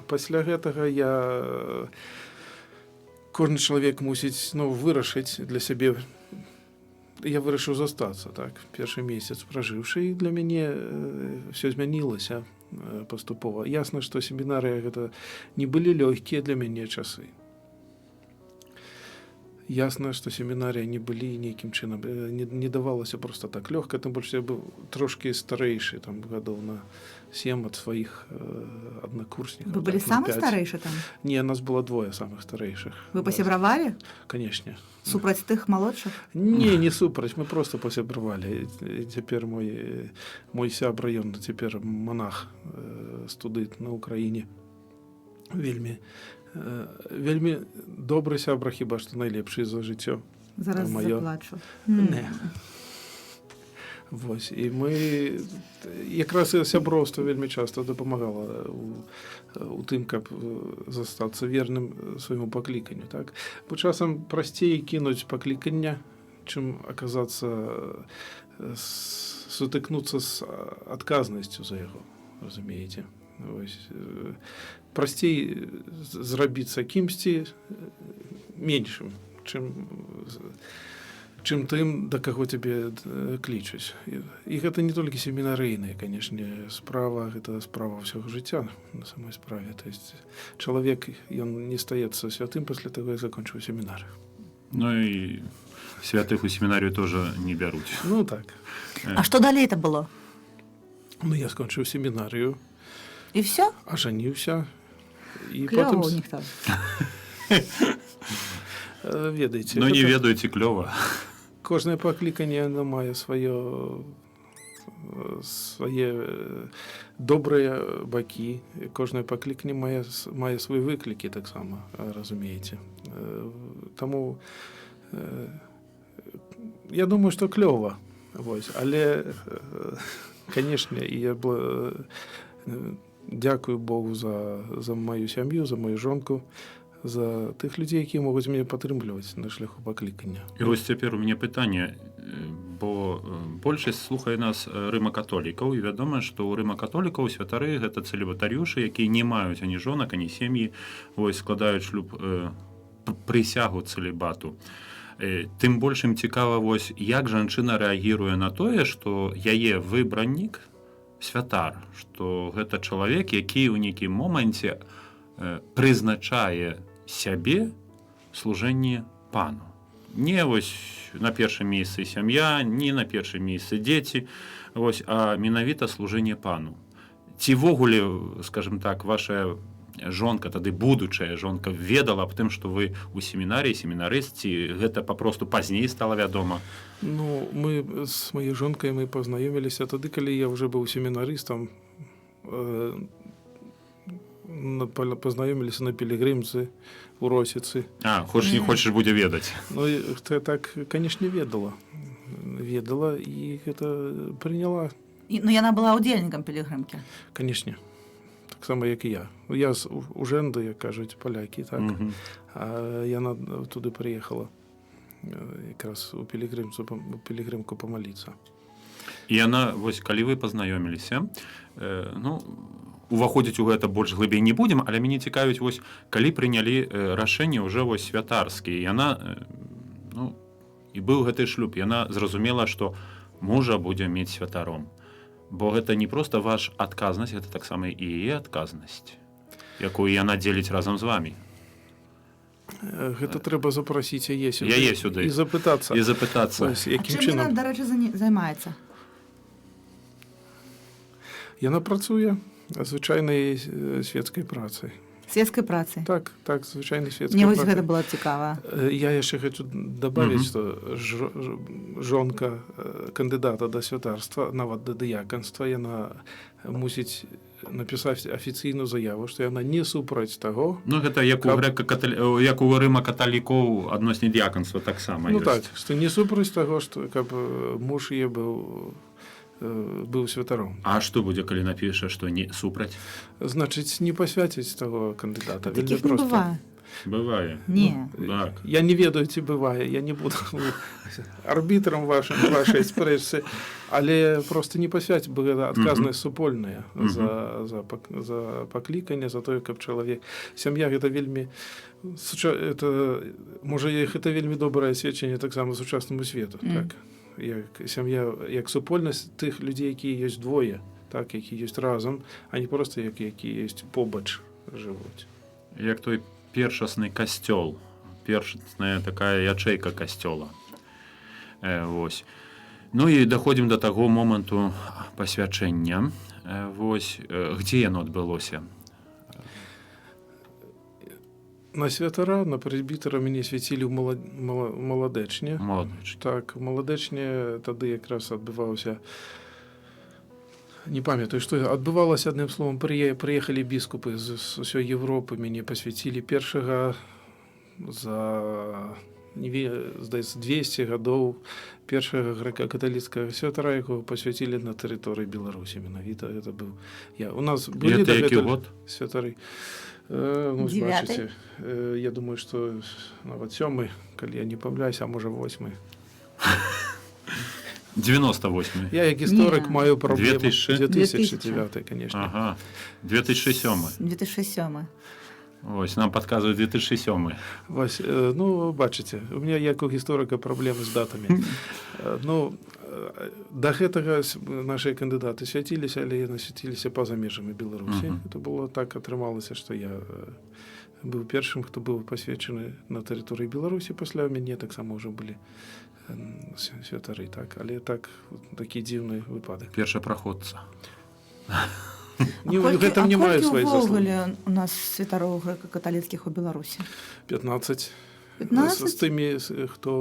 [SPEAKER 2] Пасля гэтага кожны чалавек мусіць вырашыць для сябе. Я вырашыў застацца, так, першы месяц пражыўшы, і для мяне ўсё змянілася паступова. Ясна, што семінарыя гэта не былі лёгкія для мяне часы. Ясна, што семінарыя не былі нейкім чынам, не давалася просто так лёгка, тым больш я быў трошкі старэйшы, там, гадоў на 7 ад сваіх аднакурснікаў.
[SPEAKER 3] Вы былі самы старэйшы там?
[SPEAKER 2] Не, нас было 2 самых старэйшых.
[SPEAKER 3] Вы пасябравалі?
[SPEAKER 2] Канешне.
[SPEAKER 3] Супраць тых малодшых?
[SPEAKER 2] Не супраць, мы просто пасябравалі. Цяпер мой сябра, ён цяпер манах, студыт на Украіне. Вельмі добры сябра, хіба што найлепшы за жыццё.
[SPEAKER 3] Зараз заплачу.
[SPEAKER 2] Не. Вось, і мы якраз сяброўства вельмі часта дапамагала у тым, каб застацца верным свайму пакліканню, так? Бо часам прасцей кінуць паклікання, чым аказацца, сутыкнуцца з адказнасцю за яго, разумееце? Вось, прасцей зрабіцца кімсьці меншым, чым тым, да каго цябе клічуць. І гэта не толькі семінарыйная, канешне, справа, гэта справа ўсяго жыцця на самой справе. То есть чалавек, ён не стаецца святым пасля таго, як закончыў семінар.
[SPEAKER 1] Ну і святых у семінарію тоже не бяруць.
[SPEAKER 2] Ну так.
[SPEAKER 3] А што далей это было?
[SPEAKER 2] Ну, я скончыў семінарыю.
[SPEAKER 3] І все?
[SPEAKER 2] Ажаніўся.
[SPEAKER 3] Клёва у них там.
[SPEAKER 2] Ведаеце.
[SPEAKER 1] Ну, не ведаеце, клёва.
[SPEAKER 2] Кожнае пакліканне мае свае добрыя бакі. Кожнае пакліканне мае свае выклікі таксама, разумееце. Таму я думаю, што клёва. Вось. Але, канешне, я дзякую Богу за маю сям'ю, за мою жонку, за тых людзей, якія могуць мяне падтрымліваць на шляху паклікання.
[SPEAKER 1] І вось цяпер у мяне пытанне, бо большасць слухае нас рыма-католікаў, і вядома, што ў рыма-католікаў святары гэта цэлібатарыюшы, якія не маюць ані жонак, ані сем'і, вось складаюць шлюб прысягу цэлібату. Тым больш ім цікава, вось, як жанчына рэагіруе на тое, што яе выбраннік святар, што гэта чалавек, які ў нейкім моманце прызначае сябе служэнне пану. Не вось на першым месцы сям'я, не на першым месцы дзеці, вось, а менавіта служэнне пану. Ці ввогуле, скажем так, ваша жонка, тады будучая жонка, ведала аб тым, што вы ў семінарыі, семінарыст, ці гэта папросту пазней стала вядома?
[SPEAKER 2] Ну, мы с моей жонкой мы познаёміліся тады, калі я уже быў семінарыстам. Познаёміліся на пілігрымцы у Росіцы.
[SPEAKER 1] Хочаш не хочаш, будзе ведаць.
[SPEAKER 2] Ну, так, канешне, ведала. Ведала і гэта прыняла.
[SPEAKER 3] Ну, яна была ўдзельнікам пілігрымкі.
[SPEAKER 2] Канешне. Так само, як і я. Я з Ужэнды, як кажуць палякі, так. А яна туды прыехала якраз у пілігрымку памаліцца.
[SPEAKER 1] І яна, вось, калі вы пазнаёміліся, ну, уваходзіць у гэта больш глыбей не будзем, але мяне цікавіць, вось, калі прынялі рашэнне ўжо вось святарскі, яна, ну, і быў гэты шлюб, яна зразумела, што мужа будзе мець святаром. Бо гэта не проста ваш адказнасць, гэта таксама і яе адказнасць, якую яна дзеліць разам з вамі.
[SPEAKER 2] Гэта трэба запрасіць яе
[SPEAKER 1] сюды.
[SPEAKER 2] І запытацца.
[SPEAKER 3] Чым яна, дарэчы, займаецца?
[SPEAKER 2] Яна працуе звычайнай свецкай працай.
[SPEAKER 3] Свецкай працай?
[SPEAKER 2] Так, звычайнай свецкай
[SPEAKER 3] працай. Мне вось
[SPEAKER 2] працай.
[SPEAKER 3] гэта было цікава.
[SPEAKER 2] Я яшчэ хочу дабавіць, што жонка кандыдата да святарства, нават да дыяканства, яна мусіць напісаць афіцыйную заяву, што яна не супраць таго.
[SPEAKER 1] Ну, гэта як у Рыма каталікоў адносне дыяканства таксама ёсць.
[SPEAKER 2] Ну так, што не супраць таго, што каб муж яе быў святаром.
[SPEAKER 1] А што будзе, калі напіша, што не супраць?
[SPEAKER 2] Значыць, не пасвяціць таго кандыдата.
[SPEAKER 3] Такіх не бывае.
[SPEAKER 1] Бывае.
[SPEAKER 3] Не.
[SPEAKER 1] Так.
[SPEAKER 2] Я не ведаю, ці бывае. Я не буду арбітрам вашай спрэчцы, але просто не пасвяць, бо гэта адказнасць супольная за пакліканне, за тое, каб чалавек. Сям'я гэта вельмі, можа, гэта вельмі добрае сведчанне таксама сучаснаму свету, так? Як сям'я, як супольнасць тых людзей, якія ёсць двое, так, які ёсць разам, а не проста які ёсць побач жывуць.
[SPEAKER 1] Як той першасны касцёл, першасная такая ячэйка касцёла. Вось. Ну і даходзім да таго моманту пасвячэння. Вось, дзе яно адбылося?
[SPEAKER 2] На святара, на прэзбітара мяне свяцілі ў маладэчне. Так, у маладэчне тады якраз адбываўся, не памятаю, што адбывалася, адным словам, прыехалі біскупы з усёй Европы, мяне пасвяцілі першага за, здаецца, 200 гадоў першага грэка-каталіцкага святара, якога пасвяцілі на тэрыторыі Беларусі. Менавіта гэта быў я. У нас былі дагэтуль святары. Ну, бачыце, я думаю, што нават 7-й, калі я не памыляюсь, а можа 8-й.
[SPEAKER 1] 98-й.
[SPEAKER 2] Я як гісторык маю праблему.
[SPEAKER 1] 2009,
[SPEAKER 2] конечно.
[SPEAKER 1] Ага, 2007.
[SPEAKER 3] 2007.
[SPEAKER 1] Ось, нам падказваюць 2007.
[SPEAKER 2] Вось, ну, бачыце, у меня як у гісторыка праблемы з датамі. Ну, да гэтага нашыя кандыдаты свяціліся, але яны свяціліся па-за межамі Беларусі. Это было так, атрымалася, што я быў першым, хто быў пасвечаны на тэрыторыі Беларусі. Пасля мяне таксама ўжо былі святары, так, але такі дзіўны выпадак.
[SPEAKER 1] Першапраходца.
[SPEAKER 2] Гэта не маю сваёй заслугі.
[SPEAKER 3] Увогуле у нас святароў грэка-каталіцкіх у Беларусі?
[SPEAKER 2] 15.
[SPEAKER 3] 15?
[SPEAKER 2] З тымі, хто,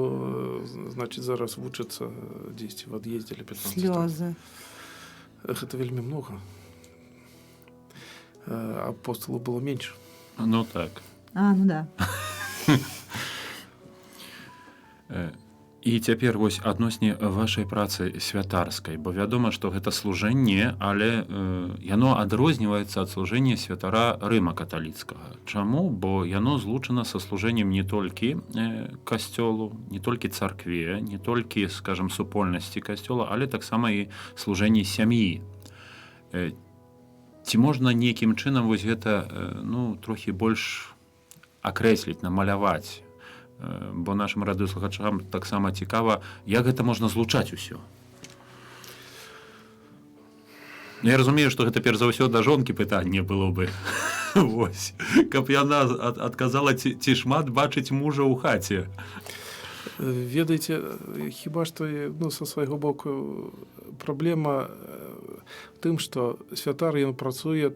[SPEAKER 2] значыць, зараз вучацца дзесьці в ад'ездзілі 15.
[SPEAKER 3] Слёзы.
[SPEAKER 2] Гэта вельмі многа. Апостолаў было менш.
[SPEAKER 1] Ну так.
[SPEAKER 3] Ну да.
[SPEAKER 1] І цяпер вось адносне вашай працы святарскай, бо вядома, што гэта служэнне, але яно адрозніваецца ад служэння святара Рыма каталіцкага. Чаму? Бо яно злучана са служэннем не толькі касцёлу, не толькі царкве, не толькі, скажам, супольнасці касцёла, але таксама і служэнне сям'і. Ці можна нейкім чынам вось гэта, ну, трохі больш акрэсліць, намаляваць, бо нашым радыёслухачам таксама цікава, як гэта можна злучаць усё. Я разумею, што гэта перш за ўсё да жонкі пытанне было бы. Вось. Каб яна адказала, ці шмат бачыць мужа ў хаце.
[SPEAKER 2] Ведаеце, хіба што са свайго боку праблема в тым, што святар ён працуе,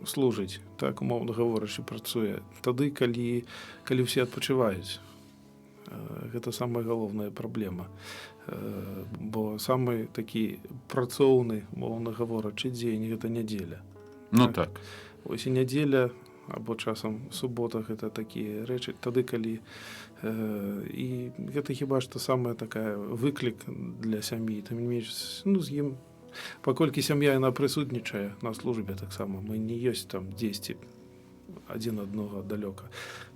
[SPEAKER 2] служыць, так умоўна гаворачы, працуе тады, калі ўсе адпачываюць. Гэта самая галоўная праблема. Бо самы такі працоўны, умоўна гаворачы, дзень гэта нядзеля.
[SPEAKER 1] Ну так.
[SPEAKER 2] Ось і нядзеля або часам субота гэта такія рэчы, тады калі і гэта хіба што самая такая выклік для сям'і, тым не менш, з ім паколькі сям'я яна прысутнічае на службе таксама, мы не ёсць там дзесьці адзін аднаго далёка.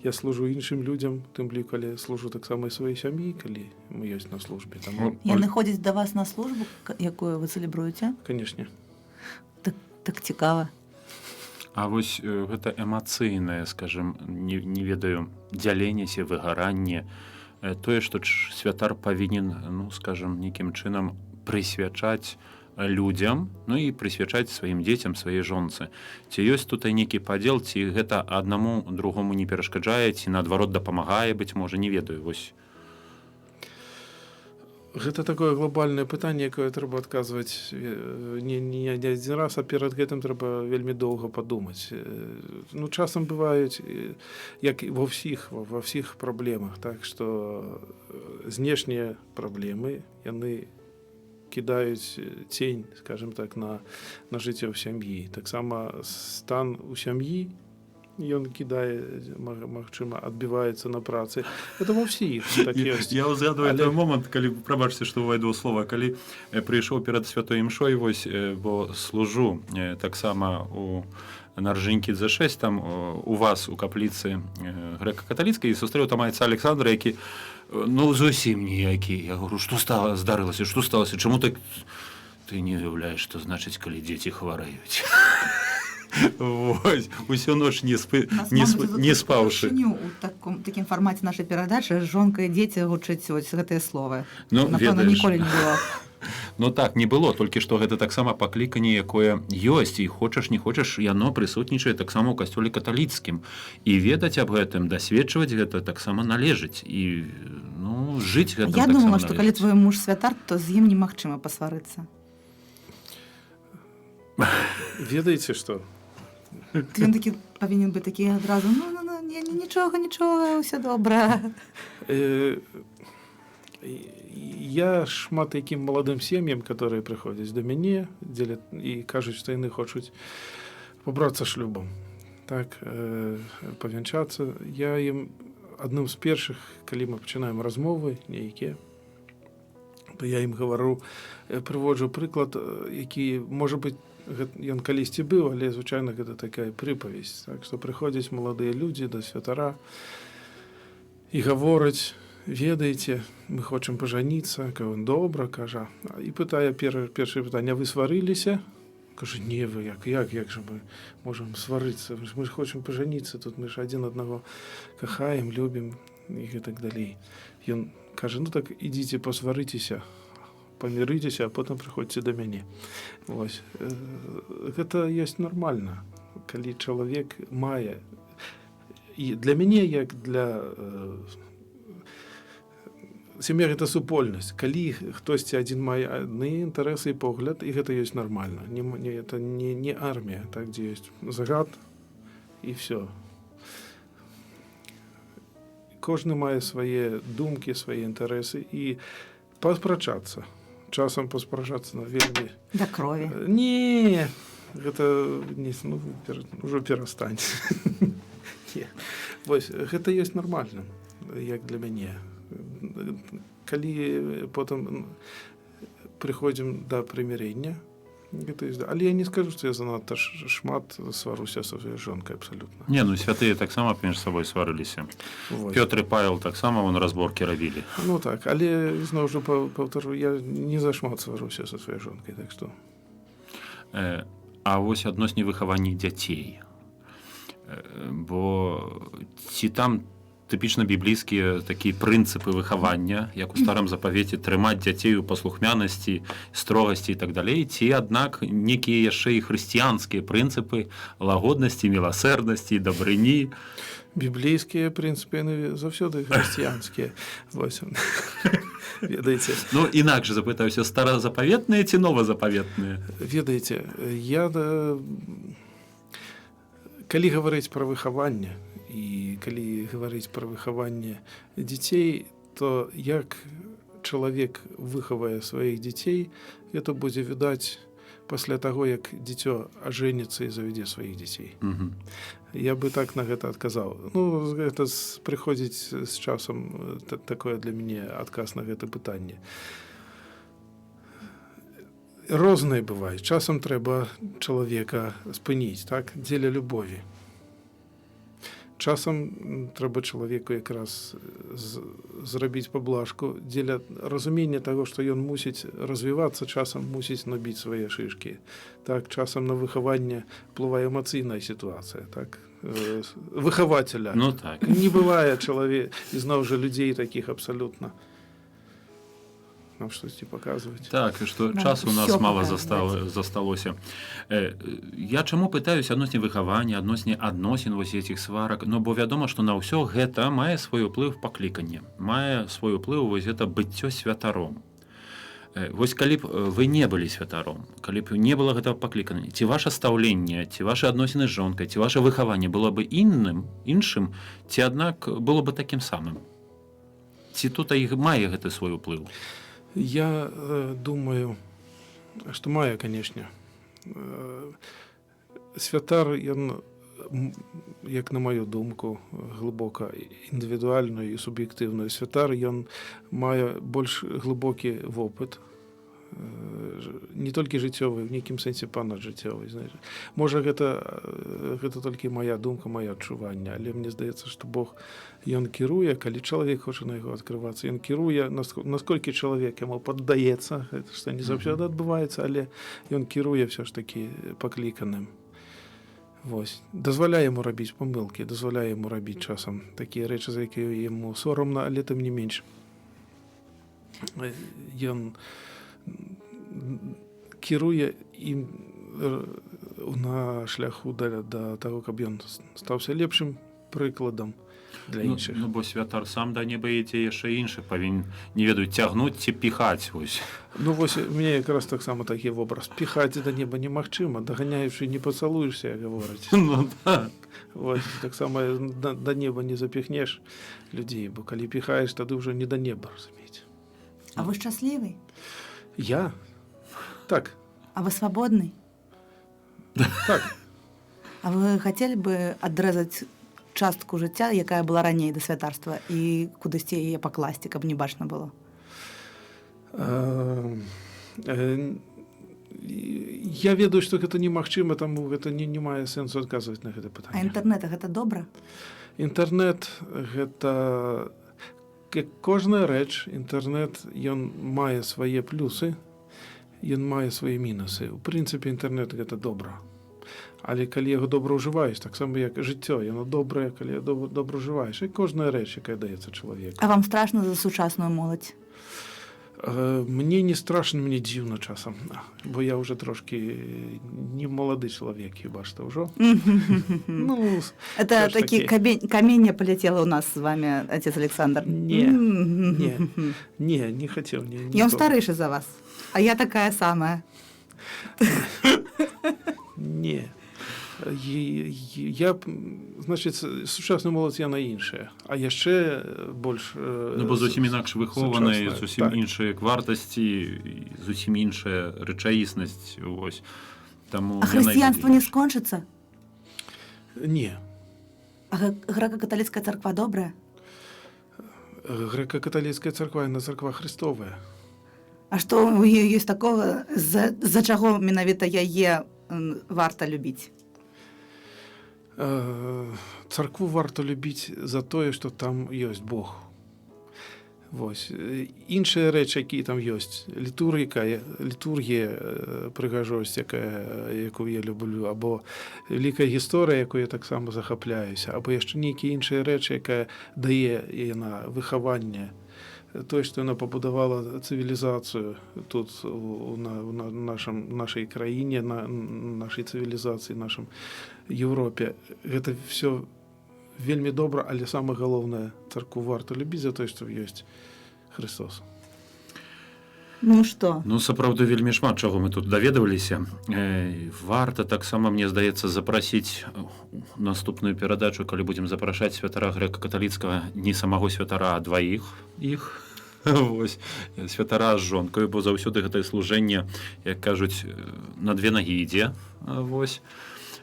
[SPEAKER 2] Я служу іншым людзям, тым лі калі служу таксама і сваёй сям'і, калі мы ёсць на службе. Таму
[SPEAKER 3] Яны ходзяць да вас на службу, якую вы цэлебруеце?
[SPEAKER 2] Канешне.
[SPEAKER 3] Так цікава.
[SPEAKER 1] А вось гэта эмацыйнае, скажем, не ведаю, дзяленняся, выгаранне, тое, што святар павінен, скажем, нейкім чынам прысвячаць людзям, і прысвячаць сваім дзецям, сваёй жонцы. Ці ёсць тут нейкі падзел, ці гэта аднаму другому не перашкаджае, ці наадварот дапамагае, быць можа, не ведаю, вось.
[SPEAKER 2] Гэта такое глобальнае пытанне, якое трэба адказваць не адзін раз, а перад гэтым трэба вельмі доўга падумаць. Часам бываюць, як і ва ўсіх праблемах, так што знешнія праблемы, яны кідаюць цень, скажем так, на жыццё ў сям'і. Таксама стан у сям'і, ён кідае, магчыма, адбіваецца на працы. Это ва ўсіх так ёсць.
[SPEAKER 1] Я узгадваю той момант, калі, прабачце, што ўвайду ў слова, калі прыйшоў перад святой імшой, вось, бо служу таксама на Ржынькі З6, там у вас у капліцы грэка-каталіцкай, і сустрэў там айца Александра, які, зусім ніякі. Я говорю, што здарылася, што сталася, чаму так ты не уяўляеш, што значыць, калі дзеці хварэюць. Вось, усю ноч не спаўшы.
[SPEAKER 3] У такім фармаце нашай перадачы жонка і дзеці гучаць гэтыя словы.
[SPEAKER 1] Напэўна,
[SPEAKER 3] ніколі не было.
[SPEAKER 1] Так, не было, толькі што гэта таксама пакліканне, якое ёсць, і хочаш, не хочаш, яно прысутнічае таксама ў касцёле каталіцкім. І ведаць аб гэтым, дасведчваць гэта таксама належыць. І, жыць гэтым таксама належыць. Я думала, што калі твой муж святар, то з ім немагчыма пасварыцца.
[SPEAKER 2] Ведаеце, што?
[SPEAKER 3] Ён такі павінен быць такі адразу, нічога, ўсё добра.
[SPEAKER 2] Я шмат якім маладым сем'ям, которые прыходзяць да мяне, і кажуць, што яны хочуць пабрацца шлюбам, так, павянчацца. Я ім адным з першых, калі мы пачынаем размовы нейкія, то я ім гавару, прыводжу прыклад, які, можа быць, ён калісьці быў, але звычайна гэта такая прыпавесць, так, што прыходзяць маладыя людзі да святара і гавораць, ведаеце, мы хочам пажаніцца, ён добра, кажа, і пытае першае пытанне, вы сварыліся? Кажу, не, вы, як жа мы можам сварыцца, мы ж хочам пажаніцца, тут мы ж адзін аднаго кахаем, любім і гэтак далей. Ён кажа, так ідзіце, пасварыцеся, памірыцеся, а потым прыходзьце да мяне. Вось. Гэта ёсць нармальна, калі чалавек мае. І для мяне, як для сям'я, гэта супольнасць. Калі хтосьці адзін мае адны інтарэсы і погляд, і гэта ёсць нармальна. Это не армія, так, дзе ёсць загад, і ўсё. Кожны мае свае думкі, свае інтарэсы, і паспрачацца. Часам паспрачацца на вельмі...
[SPEAKER 3] Да крові.
[SPEAKER 2] Не, гэта ўжо перастань. Вось, гэта ёсць нармальна, як для мяне. Калі потым прыходзім да прымірэння, але я не скажу, што я занадта шмат сваруся са сваёй жонкай, абсалютна.
[SPEAKER 1] Не, святыя таксама паміж сабой сварыліся. Пётр і Павел таксама разборкі рабілі.
[SPEAKER 2] Так, але зноў жа паўтару, я не зашмат сваруся са сваёй жонкай, так што.
[SPEAKER 1] А вось адносне выхавання дзяцей. Бо ці там тыпічна біблійскія такія прынцыпы выхавання, як у старым запавеце трымаць дзяцей у паслухмянасці, строгасці і так далей, ці аднак некія яшчэ і хрысціянскія прынцыпы лагоднасці, міласэрнасці, дабрыні.
[SPEAKER 2] Біблійскія прынцыпы яны заўсёды хрысціянскія. Вось. Ведаеце.
[SPEAKER 1] Ну, інакш запытаюся, старазапаветныя ці новазапаветныя?
[SPEAKER 2] Ведаеце, калі гаварыць пра выхаванне, і калі гаварыць пра выхаванне дзяцей, то як чалавек выхавае сваіх дзяцей, это будзе відаць пасля таго, як дзіцё ажэніцца і завядзе сваіх дзяцей. Я бы так на гэта адказаў. Ну, гэта прыходзіць з часам такое для мяне адказ на гэта пытанне. Розныя бываюць. Часам трэба чалавека спыніць, так, дзеля любові. Часам трэба чалавеку якраз зрабіць паблажку дзеля разумення таго, што ён мусіць развівацца, часам мусіць набіць свае шышкі. Так, часам на выхаванне ўплывае эмацыйная сітуацыя, так? Выхавацеля.
[SPEAKER 1] Ну так.
[SPEAKER 2] Не бывае чалавек, ізноў жа людзей такіх абсалютна. Нам штосьці паказваць.
[SPEAKER 1] Так, і што часу у нас мала засталося. Я чаму пытаюся адносне выхавання, адносне адносін вось этих сварак, ну, бо вядома, што на ўсё гэта мае свой уплыў пакліканне, мае свой уплыў вось гэта быццё святаром. Вось калі б вы не былі святаром, калі б не было гэтага паклікання, ці ваша стаўленне, ці вашы адносіны з жонкай, ці ваше выхаванне было бы іншым, ці аднак было бы такім самым? Ці тут іх мае гэты свой уплыў?
[SPEAKER 2] Я думаю, што мае, канешне. Святар, ён, як на маю думку, глыбока індывідуальную і суб'ектыўную, святар, ён мае больш глыбокі вопыт, не толькі жыццёвы, в нейкім сэнсе панаджыццёвы. Можа, гэта толькі мая думка, маё адчуванне, але мне здаецца, што Бог, ён кіруе, калі чалавек хоча на яго адкрывацца, ён кіруе, насколькі чалавек яму паддаецца, гэта што не заўсёды адбываецца, але ён кіруе ўсё ж такі пакліканым. Вось. Дазваляе яму рабіць памылкі, дазваляе яму рабіць часам такія рэчы, за якія яму сорамна, але тым не менш. Ён кіруе ім на шляху да таго, каб ён стаўся лепшым прыкладам для іншых.
[SPEAKER 1] Ну, бо святар сам да неба ідзе, яшчэ іншы павінен, не ведаю, цягнуць ці піхаць. Вось.
[SPEAKER 2] Ну, вось, мне якраз таксама такі вобраз. Піхаць да неба немагчыма, даганяючы не пацалуешся, як гавораць.
[SPEAKER 1] Ну, так.
[SPEAKER 2] Вось, таксама да неба не запіхнеш людзей, бо калі піхаеш, тады ўжо не да неба, разумееце.
[SPEAKER 3] А вы шчаслівы?
[SPEAKER 2] Я? Так.
[SPEAKER 3] А вы свабодны?
[SPEAKER 2] Так.
[SPEAKER 3] А вы хацелі бы адрэзаць частку жыцця, якая была раней да святарства, і кудысьці яе пакласці, каб не бачна было?
[SPEAKER 2] Я ведаю, што гэта немагчыма, таму гэта не мае сэнсу адказваць на гэта
[SPEAKER 3] А
[SPEAKER 2] пытанне.
[SPEAKER 3] інтэрнэт гэта добра?
[SPEAKER 2] Інтэрнэт гэта як кожная рэч, інтэрнэт ён мае свае плюсы, ён мае свае мінусы. У прынцыпе, інтэрнэт гэта добра. Але калі яго добра ўжываеш, таксама як жыццё, яно добрае, калі добра ўжываеш. І кожная рэч, якая даецца чалавеку.
[SPEAKER 3] А вам страшна за сучасную моладзь?
[SPEAKER 2] Мне не страшна, мне дзіўна часам, бо я ўжо трошкі не малады чалавек, хіба што ўжо. Ну,
[SPEAKER 3] это такі каменне паляцела ў нас з вами, отец Александр.
[SPEAKER 2] Не хацеў.
[SPEAKER 3] Ён старэйшы за вас, а я такая самая.
[SPEAKER 2] Не. Я, значыць, сучасная моладзь яна іншая, а яшчэ больш
[SPEAKER 1] Ну, бо зусім інакш выхованая, зусім іншыя вартасці, зусім іншая рэчаіснасць. Вось. Таму
[SPEAKER 3] а хрысціянства не скончыцца?
[SPEAKER 2] Не.
[SPEAKER 3] А грэка-каталіцкая царква добрая?
[SPEAKER 2] Грэка-каталіцкая царква, яна царква Христовая.
[SPEAKER 3] А што у яе ёсць такога, з-за чаго менавіта яе варта любіць?
[SPEAKER 2] Царкву варта любіць за тое, што там ёсць Бог. Вось. Іншыя рэчы, якія там ёсць. Літургія, прыгажосць, якую я люблю, або вялікая гісторыя, якую я таксама захапляюся, або яшчэ нейкія іншыя рэчы, якая дае яна выхаванне, тое, што яна пабудавала цывілізацыю тут у нашай краіне, на нашай цывілізацыі, нашым Еўропе. Гэта все вельмі добра, але самае галоўнае, царкву варта любіць за тое, што ёсць Христос.
[SPEAKER 3] Ну што?
[SPEAKER 1] Ну, сапраўды, вельмі шмат чаго мы тут даведаваліся. Варта таксама, мне здаецца, запрасіць наступную перадачу, калі будзем запрашаць святара грэка-каталіцкага, не самого святара, а дваіх іх. Вось, святара з жонкою, бо заўсёды гэтае служэнне, як кажуць, на две нагі ідзе. Вось,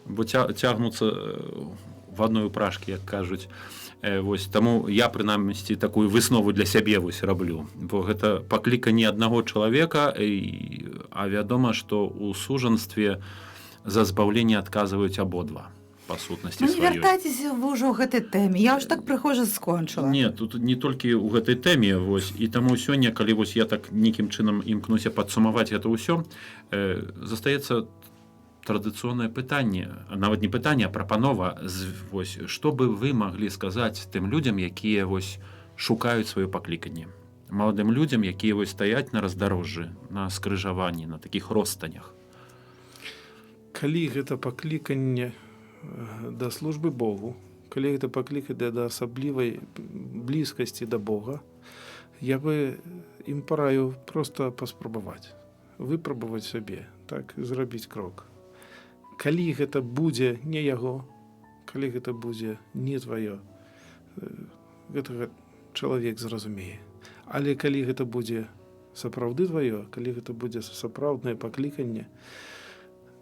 [SPEAKER 1] бо цягнуцца в адной упрашкі, як кажуць. Вось, таму я, прынамсі, такую выснову для сябе вось раблю. Бо гэта пакліканне аднаго чалавека, а вядома, што ў сужанстве за збаўленне адказваюць абодва па сутнасці
[SPEAKER 3] Ну, не
[SPEAKER 1] сваёй.
[SPEAKER 3] вяртайцеся вы ўжо ў гэтай тэме. Я ўж так прыхожа скончыла.
[SPEAKER 1] Не, тут не толькі ў гэтай тэме, вось, і таму сёння, калі вось я так нейкім чынам імкнуся падсумаваць гэта ўсё, застаецца традыцыйнае пытанне, нават не пытанне, а прапанова, вось, што бы вы маглі сказаць тым людзям, якія вось шукаюць сваё пакліканне, маладым людзям, якія вось стаяць на раздарожжы, на скрыжаванні, на такіх ростанях.
[SPEAKER 2] Калі гэта пакліканне да службы Богу, калі гэта пакліканне да асаблівай блізкасці да Бога, я бы ім параю проста паспрабаваць, выпрабаваць сябе, так, зрабіць крок. Калі гэта будзе не яго, калі гэта будзе не тваё, гэтага чалавек зразумее. Але калі гэта будзе сапраўды тваё, калі гэта будзе сапраўднае пакліканне,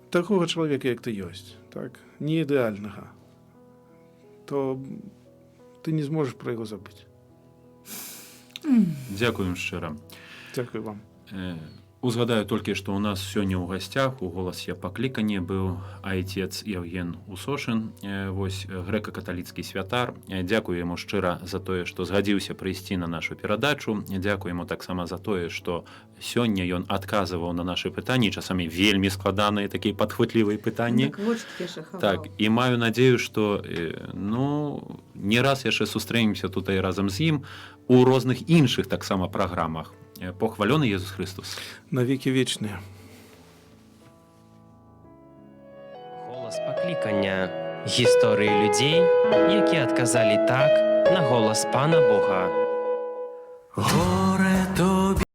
[SPEAKER 2] такога чалавека, як ты ёсць, так, не ідэальнага, то ты не зможаш пра яго забыць.
[SPEAKER 1] Дзякуем шчыра.
[SPEAKER 2] Дзякуй вам.
[SPEAKER 1] Узгадаю толькі, што ў нас сёння ў гасцях у голасе пакліканне быў айцец Евген Усошын, вось, грэка-каталіцкі святар. Дзякую яму шчыра за тое, што згадзіўся прыйсці на нашу перадачу. Дзякую яму таксама за тое, што сёння ён адказваў на нашы пытанні, часамі вельмі складаныя, такія падхватлівыя пытанні. Так, і маю надзею, што не раз яшчэ сустрэнемся тут і разам з ім у розных іншых таксама праграмах. Похвалёны Езус Христос.
[SPEAKER 2] Навекі вечныя.
[SPEAKER 4] Голас паклікання. Гісторыі людзей, якія адказалі так на голас Пана Бога.